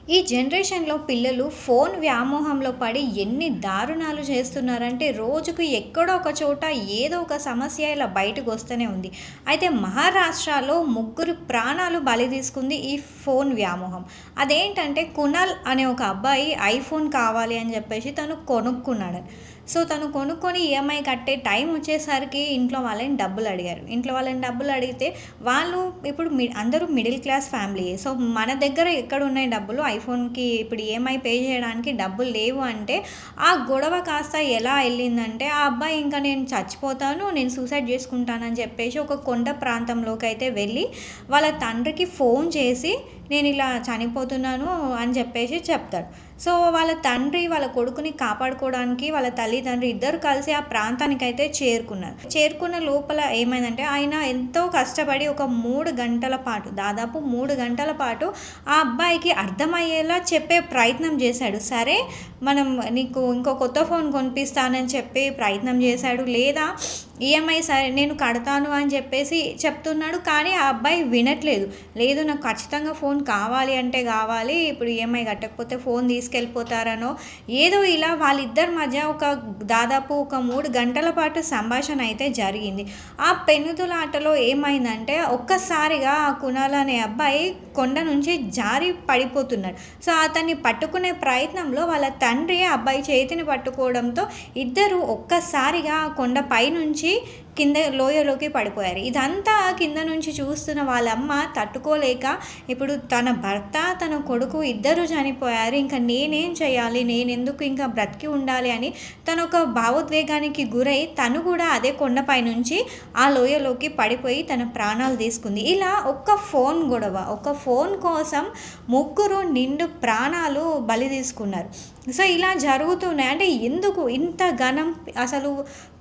ఈ జనరేషన్‌లో పిల్లలు ఫోను వ్యామోహంలో పడి ఎన్ని దారుణాలు చేస్తున్నారంటే, రోజుకు ఎక్కడో ఒక చోట ఏదో ఒక సమస్య ఇలా బయటకొస్తూనే ఉంది. అయితే మహారాష్ట్రలో ముగ్గురు ప్రాణాలు బలి తీసుకుంది ఈ ఫోను వ్యామోహం. అదేంటంటే కునాల్ అనే ఒక అబ్బాయి ఐఫోన్ కావాలి అని చెప్పేసి తను కొనుక్కున్నాడు. సో, తను కొనుక్కొని ఈఎంఐ కట్టే టైం వచ్చేసరికి ఇంట్లో వాళ్ళని డబ్బులడిగారు. ఇంట్లో వాళ్ళని డబ్బులడిగితే వాళ్ళు ఇప్పుడు అందరూ మిడిల్ క్లాస్ ఫ్యామిలీయే. సో, మన దగ్గర ఎక్కడున్నాయి డబ్బులు ఐఫోన్‌కి ఇప్పుడు ఈఎంఐ పే చేయడానికి డబ్బులు లేవు అంటే, ఆ గొడవ కాస్త ఎలా ఎళ్ళిందంటే, ఆ అబ్బాయి ఇంకా నేను చచ్చిపోతాను, నేను సూసైడ్ చేసుకుంటానని చెప్పేసి ఒక కొండ ప్రాంతంలోకైతే వెళ్ళి, వాళ్ళ తండ్రికి ఫోన్ చేసి, నేనిలా చనిపోతున్నాను అని చెప్పేసి చెప్తాడు. సో, వాళ్ళ తండ్రి వాళ్ళ కొడుకుని కాపాడుకోవడానికి వాళ్ళ తల్లిదండ్రి ఇద్దరు కలిసి ఆ ప్రాంతానికైతే చేరుకున్నారు. చేరుకున్న లోపల ఏమైందంటే, ఆయన ఎంతో కష్టపడి ఒక 3 గంటల పాటు, దాదాపు 3 గంటల పాటు ఆ అబ్బాయికి అర్థమయ్యేలా చెప్పే ప్రయత్నం చేశాడు. సరే, మనం నీకు ఇంకో కొత్త ఫోన్ కొనిపిస్తానని చెప్పి ప్రయత్నం చేశాడు. లేదా ఈఎంఐ సరే నేను కడతాను అని చెప్పేసి చెప్తున్నాడు. కానీ ఆ అబ్బాయి వినట్లేదు. లేదు, నాకు ఖచ్చితంగా ఫోన్ కావాలి అంటే కావాలి. ఇప్పుడు ఈఎంఐ కట్టకపోతే ఫోన్ తీసుకెళ్ళిపోతారనో ఏదో ఇలా వాళ్ళిద్దరి మధ్య దాదాపు ఒక 3 గంటల పాటు సంభాషణ అయితే జరిగింది. ఆ పెనుదులాటలో ఏమైందంటే ఒక్కసారిగా ఆ కునాల్ అనే అబ్బాయి కొండ నుంచి జారి పడిపోతున్నాడు. సో, అతన్ని పట్టుకునే ప్రయత్నంలో వాళ్ళ తండ్రి ఆ అబ్బాయి చేతిని పట్టుకోవడంతో ఇద్దరు ఒక్కసారిగా ఆ కొండ పైనుంచి కింద లోయలోకి పడిపోయారు. ఇదంతా కింద నుంచి చూస్తున్న వాళ్ళమ్మ తట్టుకోలేక, ఇప్పుడు తన భర్త, తన కొడుకు ఇద్దరు చనిపోయారు. ఇంకా నేనేం చేయాలి? నేనెందుకు ఇంకా బ్రతికి ఉండాలి అని తనొక భావోద్వేగానికి గురై తను కూడా అదే కొండపై నుంచి ఆ లోయలోకి పడిపోయి తన ప్రాణాలు తీసుకుంది. ఇలా ఒక్క ఫోన్ గొడవ, ఒక ఫోన్ కోసం ముగ్గురు నిండు ప్రాణాలు బలి తీసుకున్నారు. సో, ఇలా జరుగుతున్నాయి. అంటే ఎందుకు ఇంత ఘనం, అసలు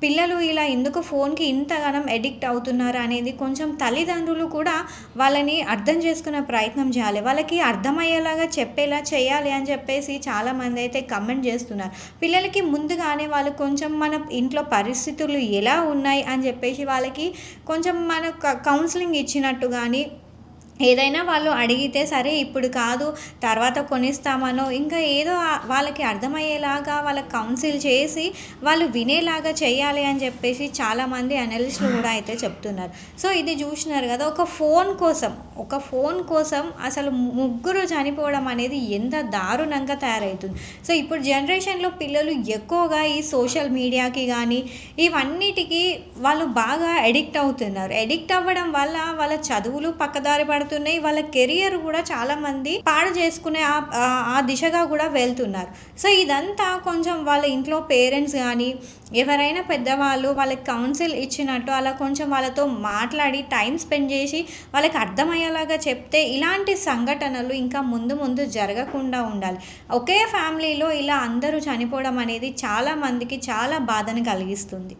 పిల్లలు ఇలా ఎందుకు ఫోన్‌కి ఇంతగానం అడిక్ట్ అవుతున్నారు అనేది కొంచెం తల్లిదండ్రులు కూడా వాళ్ళని అర్థం చేసుకునే ప్రయత్నం చేయాలి. వాళ్ళకి అర్థమయ్యేలాగా చెప్పేలా చేయాలి అని చెప్పేసి చాలామంది అయితే కమెంట్ చేస్తున్నారు. పిల్లలకి ముందుగానే వాళ్ళు కొంచెం మన ఇంట్లో పరిస్థితులు ఎలా ఉన్నాయి అని చెప్పేసి వాళ్ళకి కొంచెం మన కౌన్సిలింగ్ ఇచ్చినట్టు గానీ, ఏదైనా వాళ్ళు అడిగితే సరే ఇప్పుడు కాదు తర్వాత కొనిస్తామనో, ఇంకా ఏదో వాళ్ళకి అర్థమయ్యేలాగా వాళ్ళకి కౌన్సిల్ చేసి వాళ్ళు వినేలాగా చేయాలి అని చెప్పేసి చాలామంది అనలిస్టులు కూడా అయితే చెప్తున్నారు. సో, ఇది చూసినారు కదా, ఒక ఫోన్ కోసం అసలు ముగ్గురు చనిపోవడం అనేది ఎంత దారుణంగా తయారవుతుంది. సో, ఇప్పుడు జనరేషన్లో పిల్లలు ఎక్కువగా ఈ సోషల్ మీడియాకి కానీ ఇవన్నిటికీ వాళ్ళు బాగా అడిక్ట్ అవుతున్నారు. అడిక్ట్ అవ్వడం వల్ల వాళ్ళ చదువులు పక్కదారి పడుతున్నాయి. వాళ్ళ కెరియర్ కూడా చాలామంది పాడు చేసుకునే ఆ దిశగా కూడా వెళ్తున్నారు. సో, ఇదంతా కొంచెం వాళ్ళ ఇంట్లో పేరెంట్స్ కానీ ఎవరైనా పెద్దవాళ్ళు వాళ్ళకి కౌన్సిల్ ఇచ్చినట్టు అలా కొంచెం వాళ్ళతో మాట్లాడి టైం స్పెండ్ చేసి వాళ్ళకి అర్థమయ్యేలాగా చెప్తే ఇలాంటి సంఘటనలు ఇంకా ముందు ముందు జరగకుండా ఉండాలి. ఒకే ఫ్యామిలీలో ఇలా అందరూ చనిపోవడం అనేది చాలామందికి చాలా బాధను కలిగిస్తుంది.